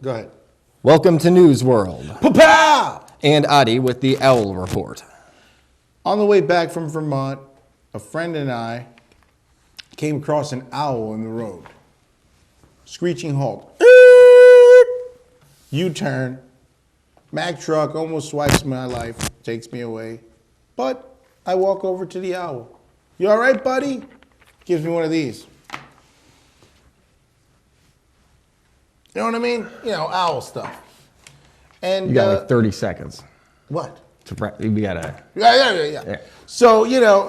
Go ahead. Welcome to News World. Pa-pow! And Oddy with the Owl Report. On the way back from Vermont, a friend and I came across an owl in the road. Screeching halt. U-turn. Mack truck almost swipes my life, takes me away. But I walk over to the owl. You all right, buddy? Gives me one of these. You know what I mean? You know, owl stuff. And You got like 30 seconds. What? We gotta. Yeah. So, you know,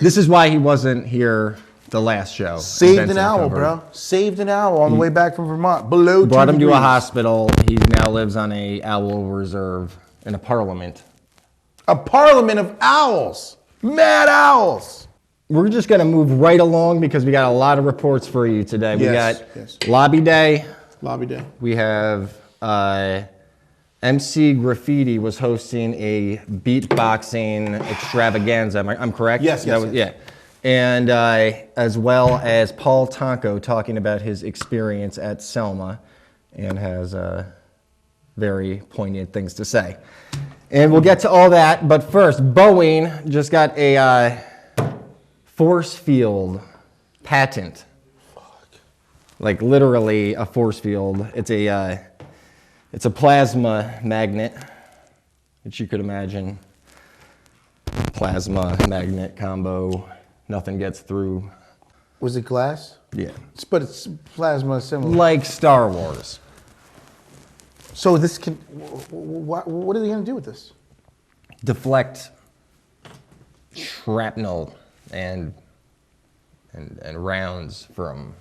this is why he wasn't here the last show. Saved an owl, bro. Saved an owl on the way back from Vermont. Below 2 Brought him degrees. to a hospital. He now lives on a owl reserve in a parliament. A parliament of owls. Mad owls. We're just going to move right along because we got a lot of reports for you today. We got Lobby Day. Lobby Day. We have Emcee Graffiti was hosting a beatboxing extravaganza. I'm correct? Yes. Yeah. And as well as Paul Tonko talking about his experience at Selma and has very poignant things to say. And we'll get to all that, but first, Boeing just got a force field patent. Fuck. Like literally a force field. It's a plasma magnet, which you could imagine. Plasma magnet combo. Nothing gets through. Was it glass? Yeah. But it's plasma similar. Like Star Wars. So this can, what are they going to do with this? Deflect shrapnel and rounds from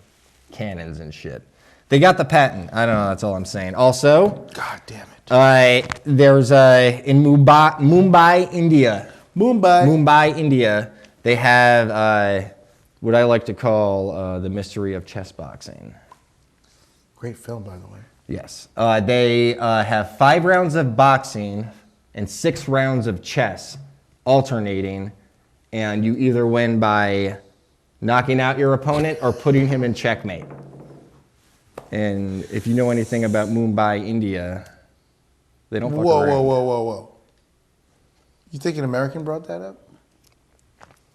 cannons and shit. They got the patent. I don't know. That's all I'm saying. Also, God damn it. There's in Mumbai, India. Mumbai, India. They have what I like to call the mystery of chess boxing. Great film, by the way. Yes. They have 5 rounds of boxing and 6 rounds of chess alternating, and you either win by knocking out your opponent or putting him in checkmate. And if you know anything about Mumbai, India, they don't fuck around. Whoa. You think an American brought that up?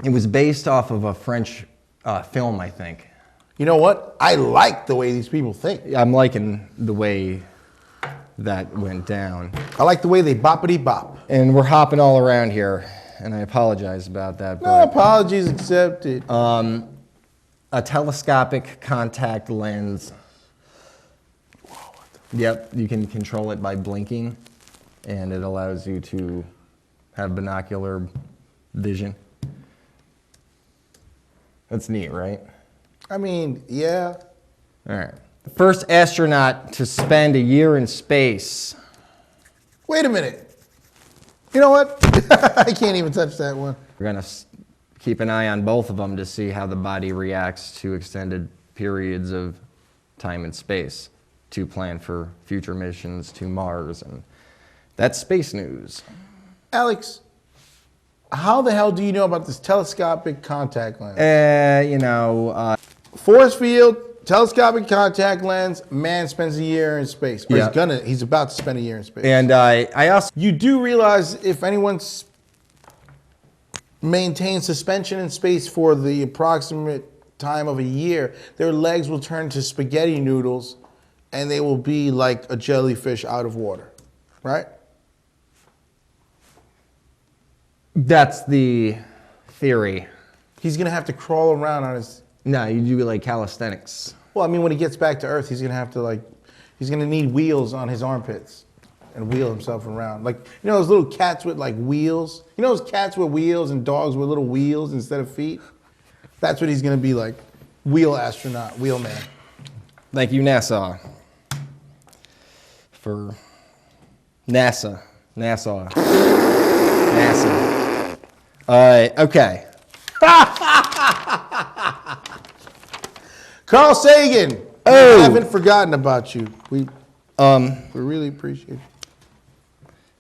It was based off of a French film, I think. You know what? I like the way these people think. I'm liking the way that went down. I like the way they boppity bop. And we're hopping all around here, and I apologize about that. No apologies accepted. A telescopic contact lens. Yep, you can control it by blinking, and it allows you to have binocular vision. That's neat, right? I mean, yeah. All right. The first astronaut to spend a year in space. Wait a minute. You know what? I can't even touch that one. We're going to keep an eye on both of them to see how the body reacts to extended periods of time and space to plan for future missions to Mars. And that's space news. Alex, how the hell do you know about this telescopic contact lens? Force field, telescopic contact lens, man spends a year in space. Or he's about to spend a year in space. And I also... You do realize if anyone maintains suspension in space for the approximate time of a year, their legs will turn to spaghetti noodles and they will be like a jellyfish out of water, right? That's the theory. He's going to have to crawl around on his... No, you do like calisthenics. Well, I mean, when he gets back to Earth, he's going to have to he's going to need wheels on his armpits and wheel himself around. Like, you know those little cats with like wheels? You know those cats with wheels and dogs with little wheels instead of feet? That's what he's going to be like. Wheel astronaut, wheel man. Thank you, NASA. For NASA. Okay. Carl Sagan. Oh. We haven't forgotten about you. We really appreciate it.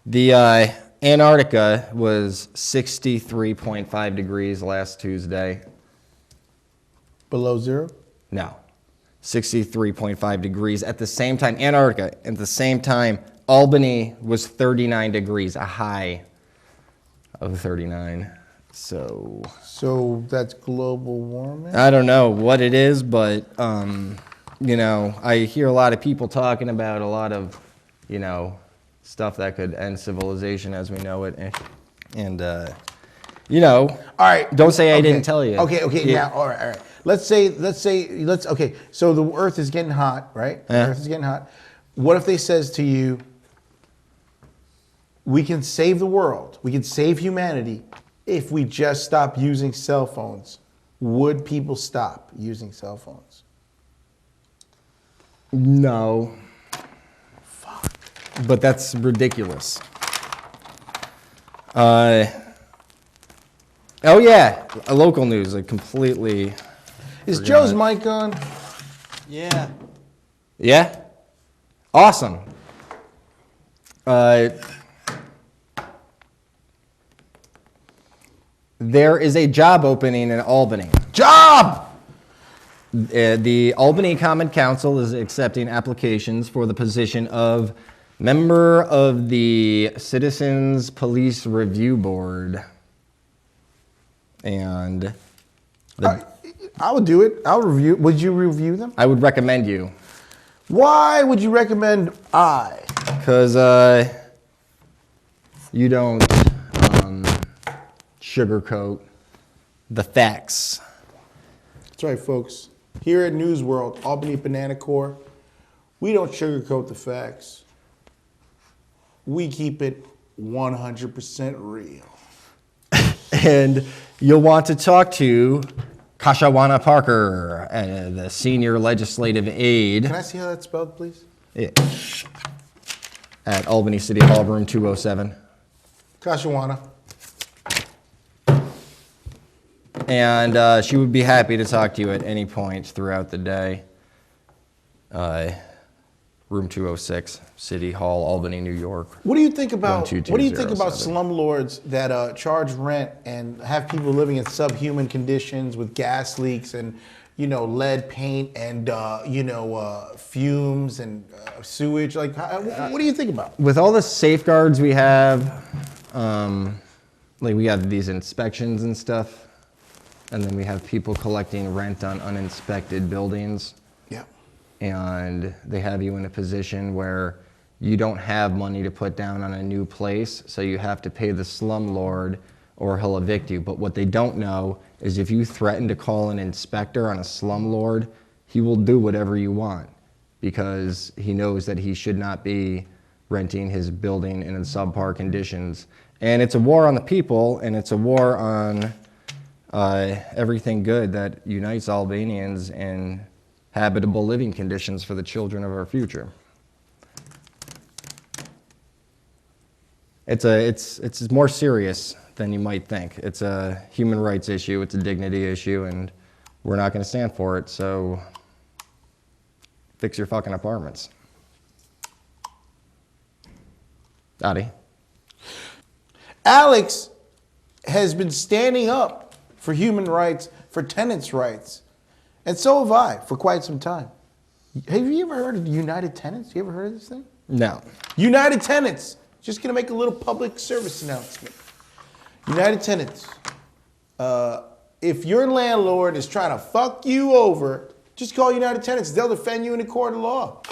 The Antarctica was 63.5 degrees last Tuesday. Below zero? No. 63.5 degrees. At the same time, Antarctica, at the same time, Albany was 39 degrees, a high of 39. So that's global warming? I don't know what it is, but, you know, I hear a lot of people talking about a lot of, you know, stuff that could end civilization as we know it. And you know, all right. Don't say I didn't tell you. Okay. Yeah. Now, all right. Okay. So the Earth is getting hot, right? The Earth is getting hot. What if they says to you, we can save the world, we can save humanity if we just stop using cell phones? Would people stop using cell phones? No. Fuck. But that's ridiculous. Oh yeah, a local news. I completely. Is Joe's mic on? Yeah. Yeah. Awesome. There is a job opening in Albany. Job! The Albany Common Council is accepting applications for the position of member of the Citizens Police Review Board. And I would do it. I'll review. Would you review them? I would recommend you. Why would you recommend I? Because you don't sugarcoat the facts. That's right, folks. Here at News World, Albany Banana Corps, we don't sugarcoat the facts. We keep it 100% real. And you'll want to talk to Kashawana Parker, the senior legislative aide. Can I see how that's spelled, please? Yeah. At Albany City Hall, room 207. Kashawana. And she would be happy to talk to you at any point throughout the day. Room 206, City Hall, Albany, New York. What do you think about 12207. slumlords that charge rent and have people living in subhuman conditions with gas leaks and, you know, lead paint and fumes and sewage? Like, what do you think about? With all the safeguards we have, like we have these inspections and stuff, and then we have people collecting rent on uninspected buildings. Yeah. And they have you in a position where you don't have money to put down on a new place, so you have to pay the slumlord or he'll evict you. But what they don't know is if you threaten to call an inspector on a slumlord, he will do whatever you want because he knows that he should not be renting his building in subpar conditions. And it's a war on the people, and it's a war on everything good that unites Albanians in habitable living conditions for the children of our future. It's more serious than you might think. It's a human rights issue, it's a dignity issue, and we're not going to stand for it, so fix your fucking apartments. Oddy. Alex has been standing up for human rights, for tenants' rights. And so have I for quite some time. Have you ever heard of United Tenants? You ever heard of this thing? No. United Tenants. Just going to make a little public service announcement. United Tenants. If your landlord is trying to fuck you over, just call United Tenants. They'll defend you in a court of law.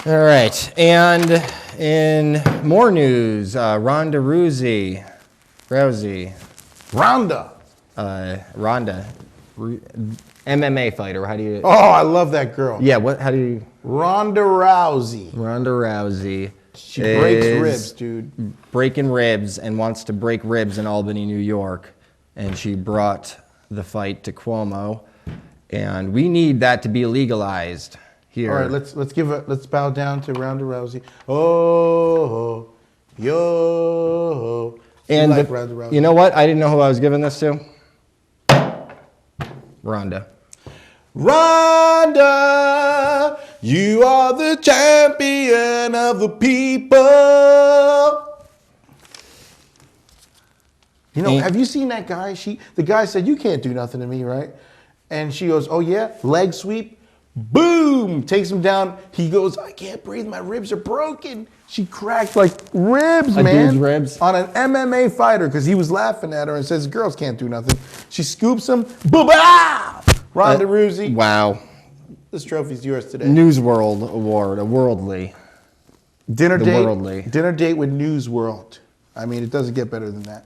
All right. And in more news, Ronda Rousey. Ronda. MMA fighter. How do you? Oh, I love that girl. Yeah. What? How do you? Ronda Rousey. Ronda Rousey. She breaks ribs, dude. Breaking ribs and wants to break ribs in Albany, New York, and she brought the fight to Cuomo, and we need that to be legalized here. All right, let's bow down to Ronda Rousey. Oh, yo. And like Ronda Rousey. You know what? I didn't know who I was giving this to. Ronda. Ronda, you are the champion of the people. You know, have you seen that guy? The guy said, you can't do nothing to me, right? And she goes, oh yeah, leg sweep, Boom! Takes him down. He goes, I can't breathe. My ribs are broken. She cracked like ribs, A man. dude's ribs? On an MMA fighter because he was laughing at her and says, girls can't do nothing. She scoops him. Boom-ah! Ronda Rousey. Wow. This trophy's yours today. News World Award, a worldly. Dinner The date. worldly. Dinner date with News World. I mean, it doesn't get better than that.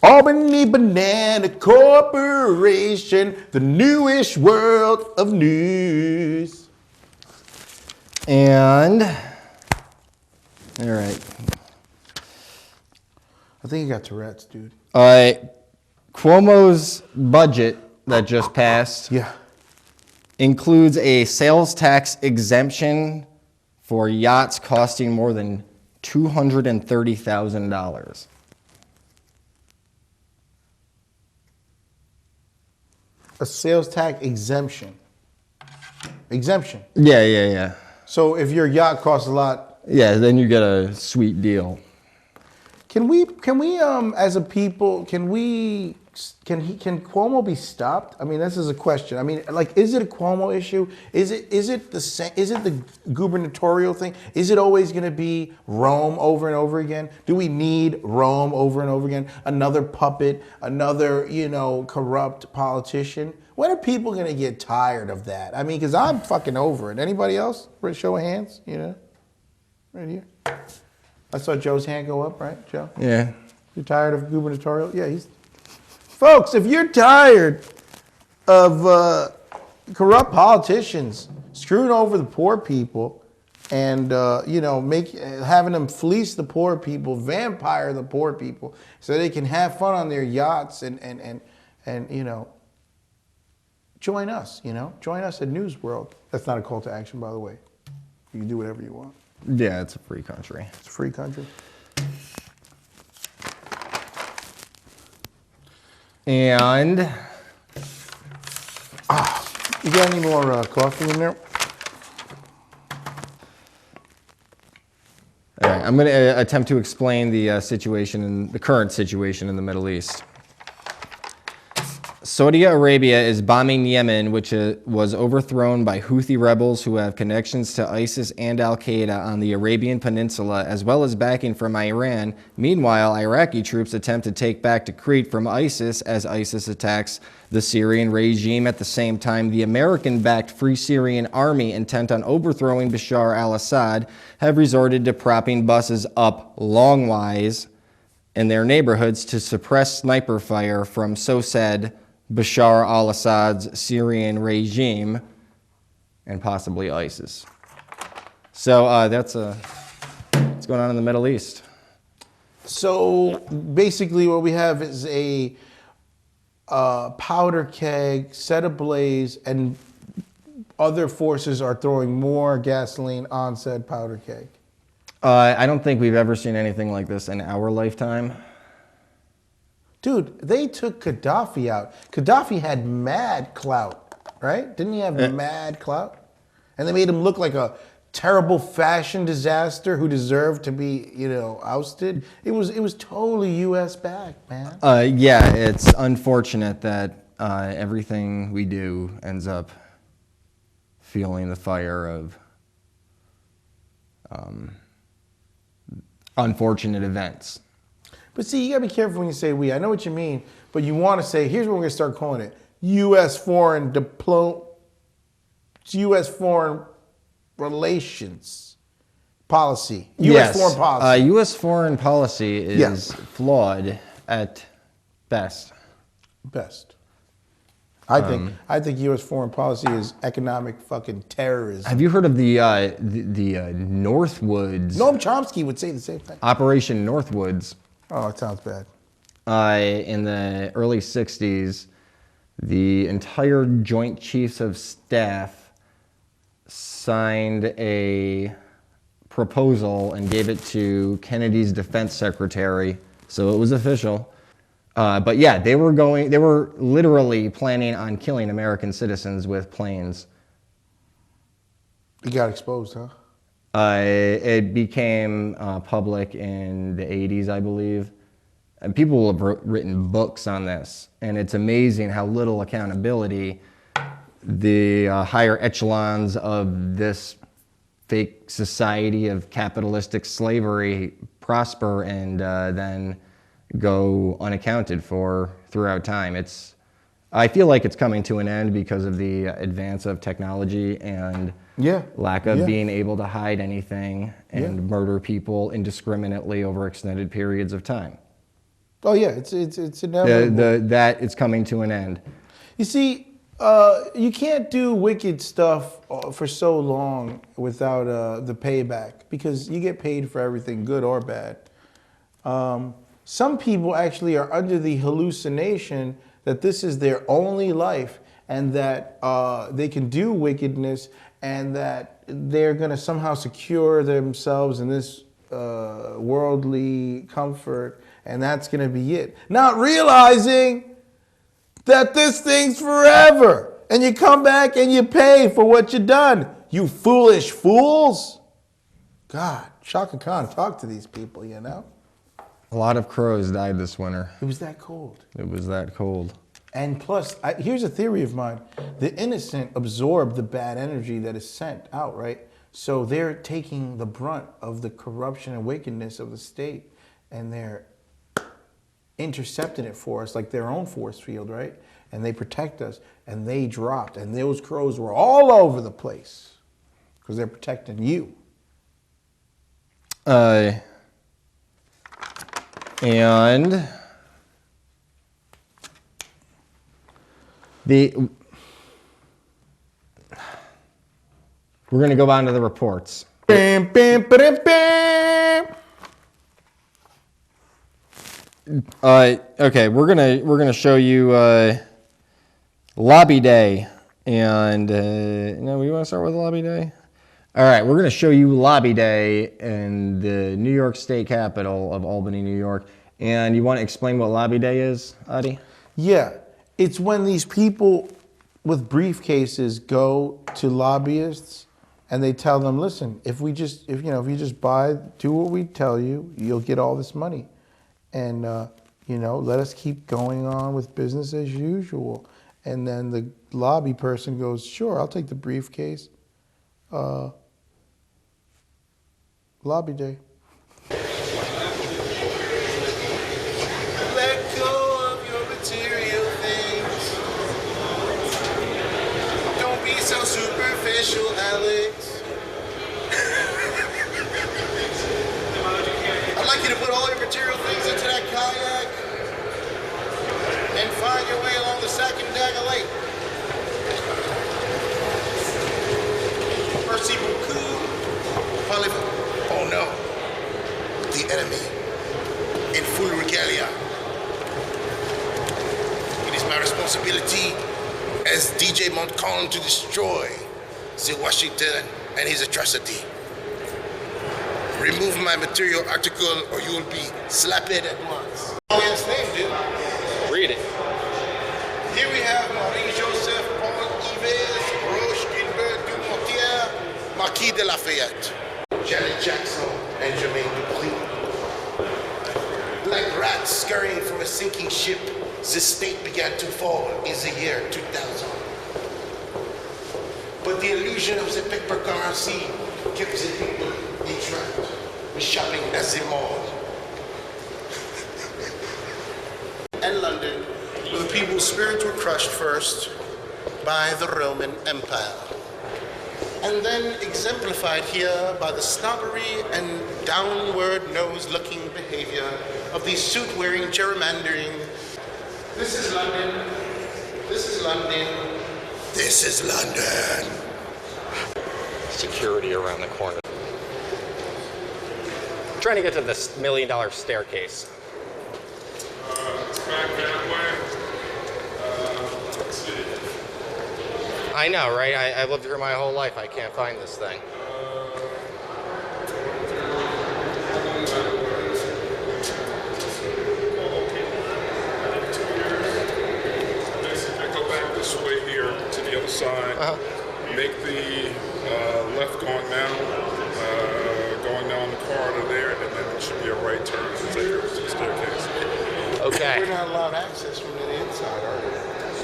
Albany Banana Corporation, the newish world of news. And, all right. I think you got Tourette's, dude. Cuomo's budget that just passed Yeah. includes a sales tax exemption for yachts costing more than $230,000. A sales tax exemption. Exemption. Yeah. So if your yacht costs a lot, Yeah, then you get a sweet deal. can we as a people, can Cuomo be stopped? I mean, this is a question. I mean, like, is it a Cuomo issue? Is it the gubernatorial thing? Is it always going to be Rome over and over again? Do we need Rome over and over again? Another puppet, another, corrupt politician? When are people going to get tired of that? I mean, because I'm fucking over it. Anybody else? Show of hands, right here. I saw Joe's hand go up, right, Joe? Yeah. You're tired of gubernatorial? Yeah, Folks, if you're tired of corrupt politicians screwing over the poor people and, having them fleece the poor people, vampire the poor people so they can have fun on their yachts and join us, Join us at News World. That's not a call to action, by the way. You can do whatever you want. Yeah, it's a free country. It's a free country. And You got any more coffee in there? all right, I'm going to attempt to explain the the current situation in the Middle East. Saudi Arabia is bombing Yemen, which was overthrown by Houthi rebels who have connections to ISIS and Al-Qaeda on the Arabian Peninsula, as well as backing from Iran. Meanwhile, Iraqi troops attempt to take back Tikrit from ISIS as ISIS attacks the Syrian regime. At the same time, the American-backed Free Syrian Army, intent on overthrowing Bashar al-Assad, have resorted to propping buses up longwise in their neighborhoods to suppress sniper fire from, so said, Bashar al-Assad's Syrian regime and possibly ISIS. So that's what's going on in the Middle East. So basically what we have is a powder keg set ablaze and other forces are throwing more gasoline on said powder keg. I don't think we've ever seen anything like this in our lifetime. Dude, they took Gaddafi out. Gaddafi had mad clout, right? Didn't he have mad clout? And they made him look like a terrible fashion disaster who deserved to be, ousted. It was totally U.S. backed, man. Yeah, it's unfortunate that everything we do ends up feeling the fire of unfortunate events. But see, you gotta be careful when you say we. I know what you mean, but you want to say, here's what we're gonna start calling it: U.S. foreign relations policy. U.S. foreign policy. U.S. foreign policy is flawed at best. Best. I think U.S. foreign policy is economic fucking terrorism. Have you heard of the Northwoods? Noam Chomsky would say the same thing. Operation Northwoods. Oh, it sounds bad. In the early 60s, the entire Joint Chiefs of Staff signed a proposal and gave it to Kennedy's defense secretary, so it was official. But yeah, they were literally planning on killing American citizens with planes. He got exposed, huh? It became public in the 80s, I believe. And people have written books on this, and it's amazing how little accountability the higher echelons of this fake society of capitalistic slavery prosper and then go unaccounted for throughout time. I feel like it's coming to an end because of the advance of technology and lack of being able to hide anything and murder people indiscriminately over extended periods of time. Oh yeah, it's inevitable. That it's coming to an end. You see, you can't do wicked stuff for so long without the payback, because you get paid for everything, good or bad. Some people actually are under the hallucination that this is their only life and that they can do wickedness and that they're going to somehow secure themselves in this worldly comfort, and that's going to be it. Not realizing that this thing's forever, and you come back and you pay for what you done. You foolish fools. God, Shaka Khan, talk to these people, you know? A lot of crows died this winter. It was that cold. It was that cold. And plus, here's a theory of mine. The innocent absorb the bad energy that is sent out, right? So they're taking the brunt of the corruption and wickedness of the state, and they're intercepting it for us like their own force field, right? And they protect us, and they dropped, and those crows were all over the place because they're protecting you. And we're going to go on to the reports. Bam, bam, ba-dam, bam. Okay, we're gonna show you Lobby Day, and no, we want to start with Lobby Day. All right, we're gonna show you Lobby Day in the New York State capital of Albany, New York. And you want to explain what Lobby Day is, Oddy? Yeah, it's when these people with briefcases go to lobbyists and they tell them, listen, if you just do what we tell you, you'll get all this money. And, let us keep going on with business as usual. And then the lobby person goes, sure, I'll take the briefcase. Lobby Day. Let go of your material things. Don't be so superficial, Alex. I'd like you to put all your material things into that kayak and find your way along the Sacandaga Lake. Merci beaucoup. Parlez-vous. Oh no, the enemy in full regalia. It is my responsibility as DJ Montcalm to destroy the Washington and his atrocity. Remove my material article or you will be slapped at once. Oh, his name, dude. Read it. Here we have Marie Joseph, Paul Yves, Roche Gilbert Dumontier, Marquis de Lafayette, Janet Jackson, and Jermaine Dupri. Like rats scurrying from a sinking ship, the state began to fall in the year 2000. But the illusion of the paper currency kept the people entrapped, shopping at the mall. And London, where the people's spirits were crushed first by the Roman Empire, and then exemplified here by the snobbery and downward nose-looking behavior of these suit-wearing gerrymandering. This is London. This is London. This is London. Security around the corner. I'm trying to get to this $1 million staircase. It's back that way. I know, right? I've lived here my whole life. I can't find this thing. Basically, go back this way here to the other side. Make the left going down the corridor there, and then it should be a right turn to take you to the staircase. Okay. We're not allowed access from the inside, are we?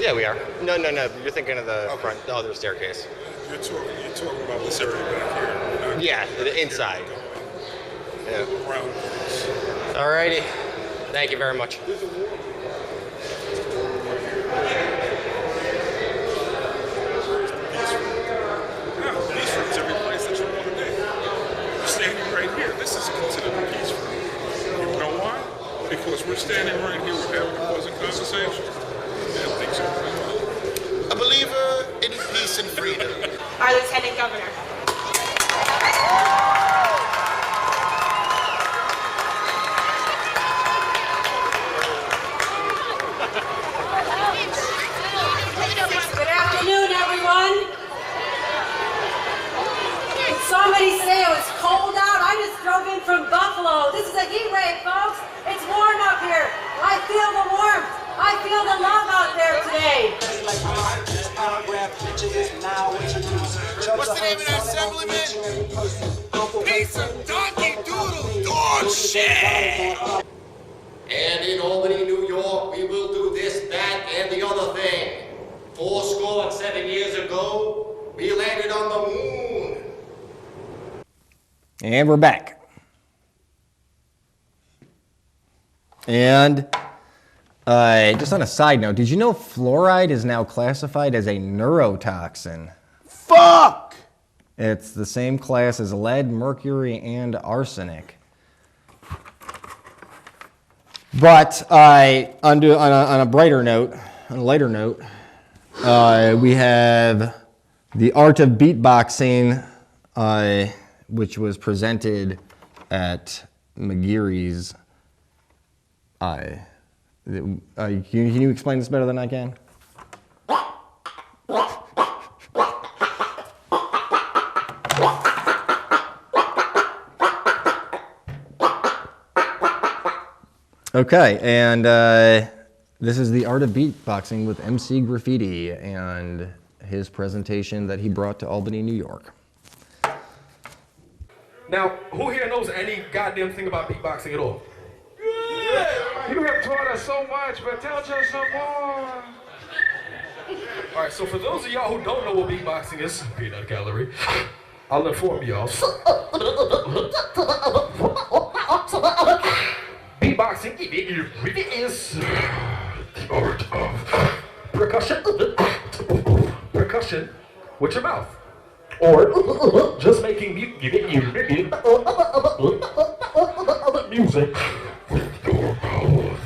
Yeah, we are. No. You're thinking of the front, the other staircase. You're talking about this area back here. Yeah, the inside. Yeah. Around. Alrighty. Thank you very much. Peaceful is every place that you want to be. We're standing right here. This is considered peaceful. You know why? Because we're standing right here, we're having a pleasant conversation, and things are going on. A believer in peace and freedom. Our Lieutenant Governor. Good afternoon, everyone. Did somebody say it was cold out? I just drove in from Buffalo. This is a heat wave, folks. It's warm up here. I feel the warmth. I feel the love out there today. What's the name of that assemblyman? Piece of donkey doodle dog shit! And in Albany, New York, we will do this, that, and the other thing. 7 years ago, we landed on the moon. And we're back. And just on a side note, did you know fluoride is now classified as a neurotoxin? Fuck! It's the same class as lead, mercury, and arsenic. But on a brighter note, on a lighter note, we have the art of beatboxing, which was presented at McGeary's. Can you explain this better than I can? Okay, and this is the art of beatboxing with Emcee Graffiti and his presentation that he brought to Albany, New York. Now, who here knows any goddamn thing about beatboxing at all? Yeah! You have taught us so much, but tell us some more. All right, so for those of y'all who don't know what beatboxing is, peanut gallery, I'll inform y'all. Beatboxing is the art of percussion with your mouth, or just making music with your mouth.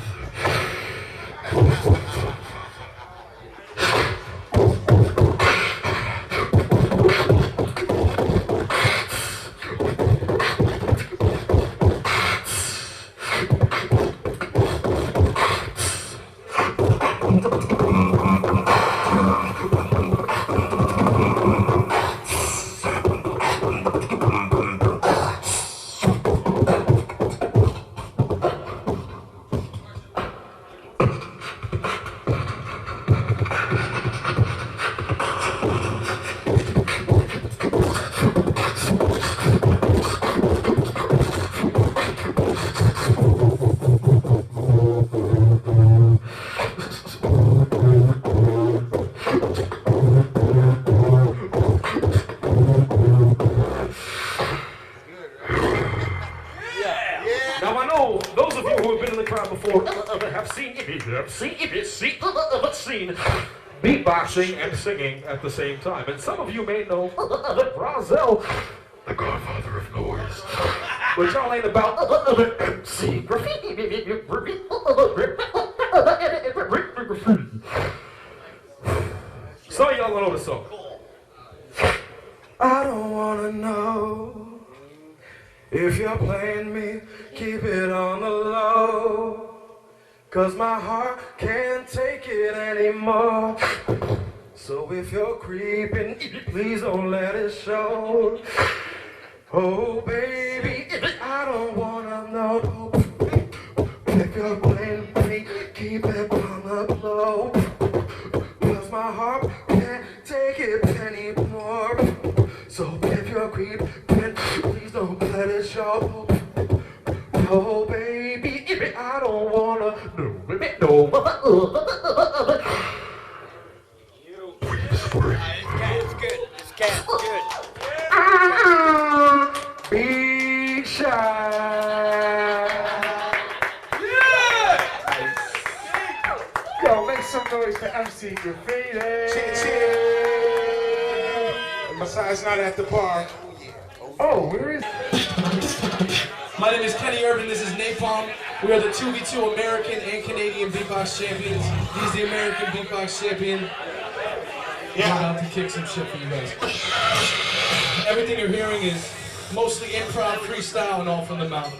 Beatboxing and singing at the same time. And some of you may know Brazil, the godfather of noise. But y'all ain't about Emcee Graffiti. Some of y'all don't know the song. I don't wanna know if you're playing me, keep it on the low. 'Cause my heart can't take it anymore. So if you're creeping, please don't let it show. Oh baby, I don't wanna know. If you're playing me, keep it on the low. 'Cause my heart can't take it anymore. So if you're creeping, please don't let it show. Oh baby, I don't wanna know. Emcee Graffiti. Besides, not at the bar. Oh, where is? My name is Kenny Urban. This is Napalm. We are the 2v2 American and Canadian beatbox champions. He's the American beatbox champion. Yeah. I'm about to kick some shit for you guys. Everything you're hearing is mostly improv, freestyle, and all from the mouth.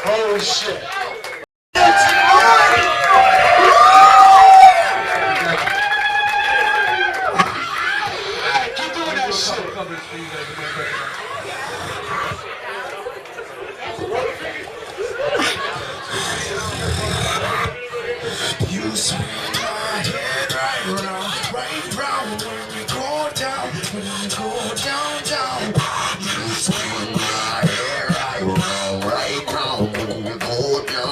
Holy shit. You swing my head right round when you go down, down. You swing my head right round when you go down.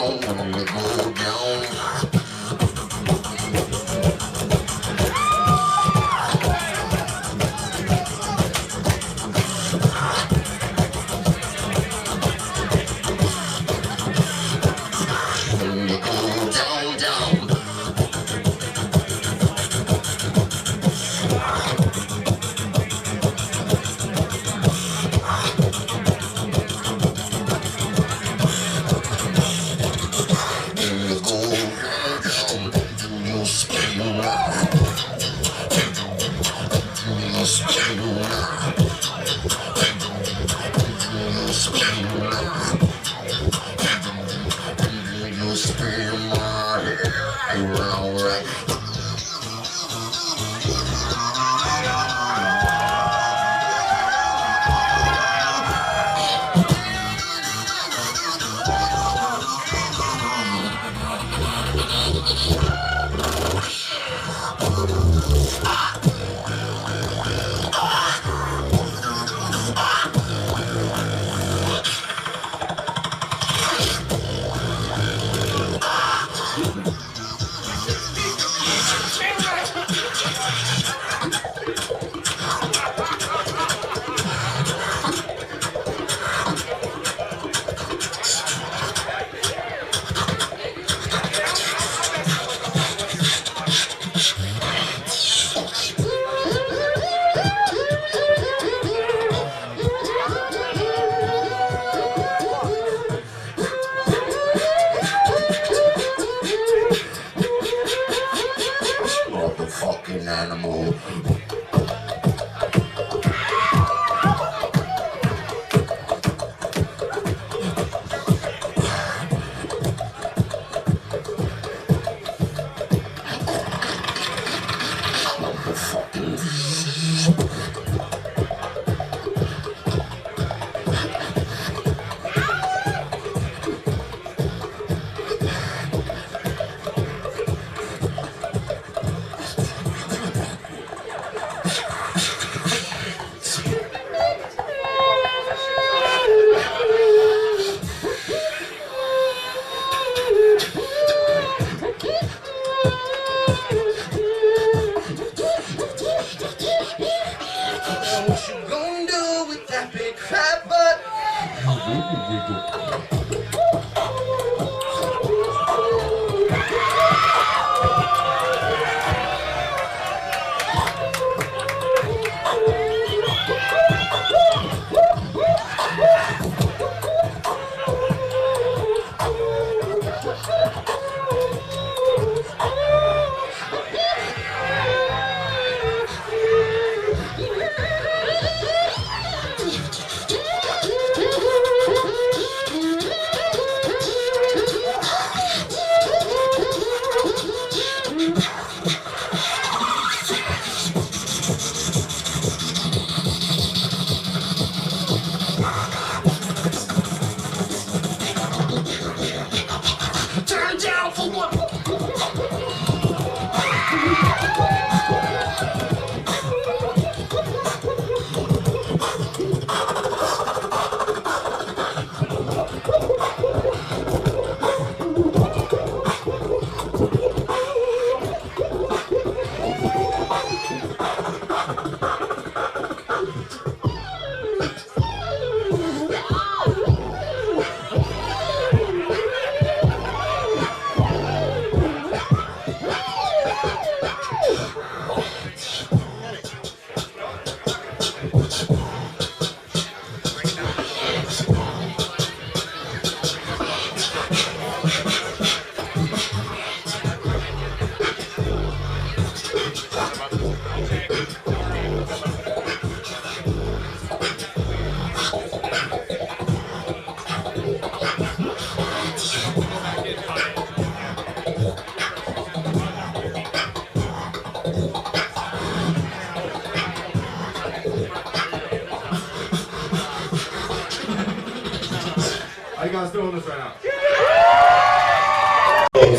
fill this out.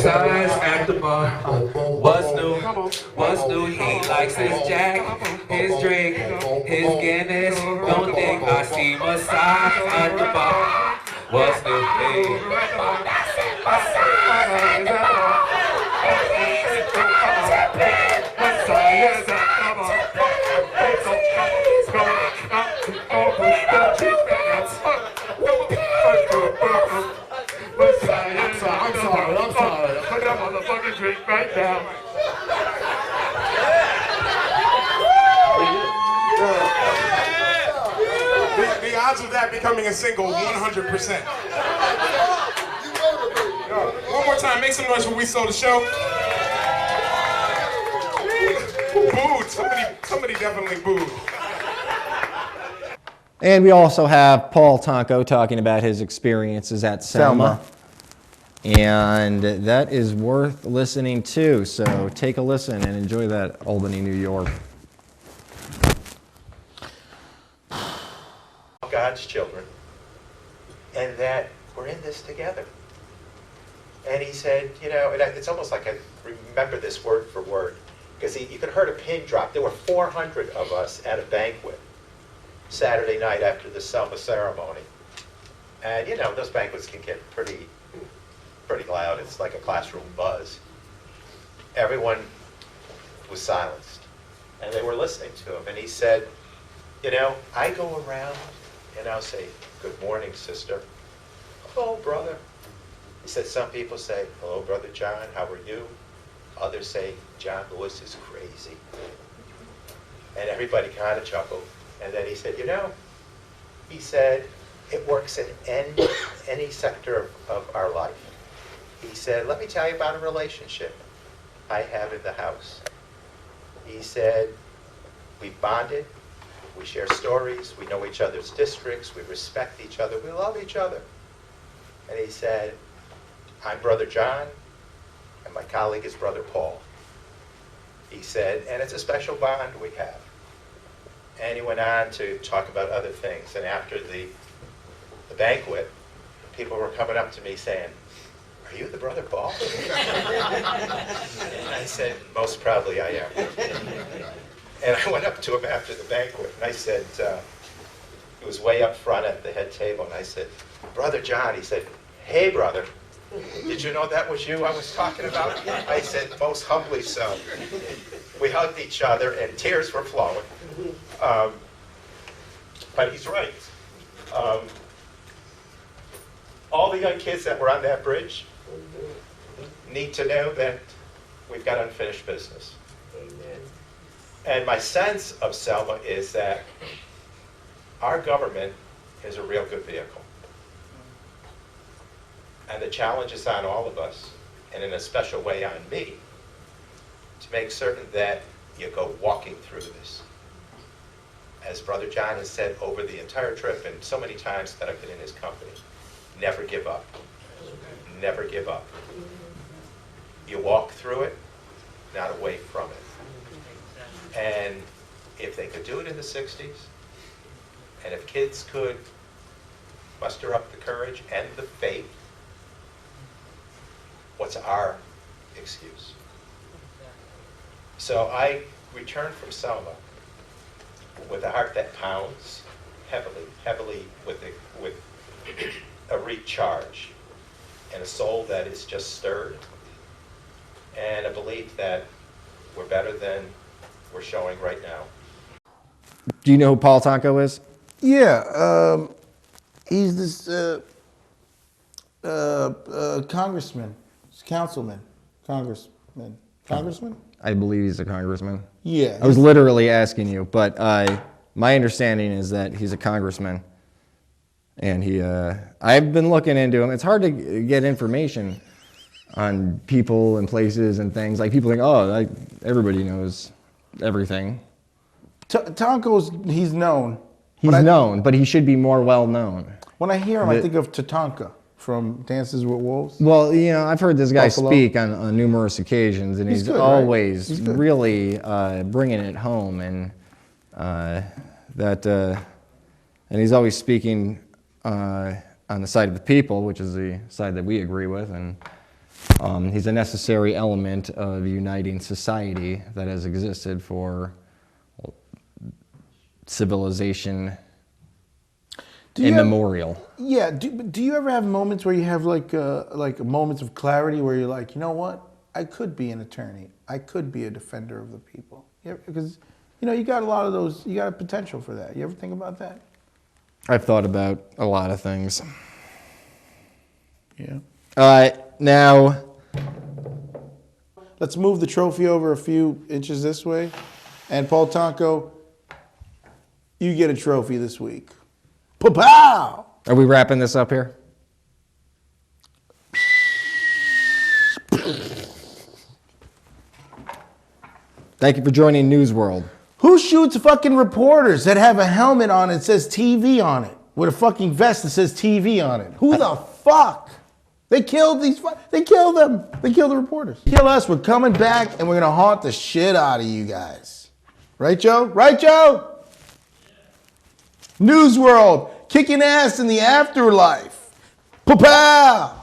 Size at the bar. What's new? What's new? He likes his Jack, his drink, his Guinness. Don't think I see massage at the bar. What's new? I'm sorry. Put that motherfucking drink right down. The odds of that becoming a single, 100%. One more time, make some noise when we stole the show. Booed. Somebody definitely booed. And we also have Paul Tonko talking about his experiences at Selma. And that is worth listening to. So take a listen and enjoy that, Albany, New York. God's children, and that we're in this together. And he said, you know, and it's almost like I remember this word for word, because you could have heard a pin drop. There were 400 of us at a banquet Saturday night after the Selma ceremony. And you know, those banquets can get pretty loud. It's like a classroom buzz. Everyone was silenced, and they were listening to him. And he said, you know, I go around and I'll say, good morning, sister. Hello, brother. He said, some people say, hello, Brother John, how are you? Others say, John Lewis is crazy. And everybody kind of chuckled. And then he said, you know, he said, it works in any sector of our life. He said, let me tell you about a relationship I have in the house. He said, we bonded, we share stories, we know each other's districts, we respect each other, we love each other. And he said, I'm Brother John, and my colleague is Brother Paul. He said, and it's a special bond we have. And he went on to talk about other things. And after the banquet, people were coming up to me saying, are you the Brother Paul? And I said, most proudly I am. And I went up to him after the banquet, and I said, he was way up front at the head table, and I said, Brother John, he said, hey, brother, did you know that was you I was talking about? I said, most humbly so. We hugged each other, and tears were flowing. But he's right. All the young kids that were on that bridge need to know that we've got unfinished business. Amen. And my sense of Selma is that our government is a real good vehicle. And the challenge is on all of us, and in a special way on me, to make certain that you go walking through this. As Brother John has said over the entire trip, and so many times that I've been in his company, never give up. Never give up. You walk through it, not away from it. And if they could do it in the 60s, and if kids could muster up the courage and the faith, what's our excuse? So I returned from Selma with a heart that pounds heavily with a recharge, and a soul that is just stirred, and a belief that we're better than we're showing right now. Do you know who Paul Tonko is? Yeah, he's this congressman, congressman. I believe he's a congressman. Yeah. I was literally asking you, but my understanding is that he's a congressman. And I've been looking into him. It's hard to get information on people and places and things. Like people think, oh, everybody knows everything. Tonko's, he's known. He's known, but he should be more well known. When I hear him, I think of Tatanka from Dances with Wolves. Well, you know, I've heard this guy speak on numerous occasions, and he's good, always right? really bringing it home, and and he's always speaking on on the side of the people, which is the side that we agree with, and he's a necessary element of uniting society that has existed for civilization immemorial. Yeah. Do you ever have moments where you have like moments of clarity where you're like, you know what? I could be an attorney. I could be a defender of the people. Because, you got a lot of those. You got a potential for that. You ever think about that? I've thought about a lot of things. Yeah. Now, let's move the trophy over a few inches this way. And Paul Tonko, you get a trophy this week. Pa-pow! Are we wrapping this up here? Thank you for joining News World. Who shoots fucking reporters that have a helmet on that says TV on it? With a fucking vest that says TV on it? Who the fuck? They killed they killed them. They killed the reporters. Kill us, we're coming back and we're gonna haunt the shit out of you guys. Right, Joe? Right, Joe? News World, kicking ass in the afterlife. Pa-pow!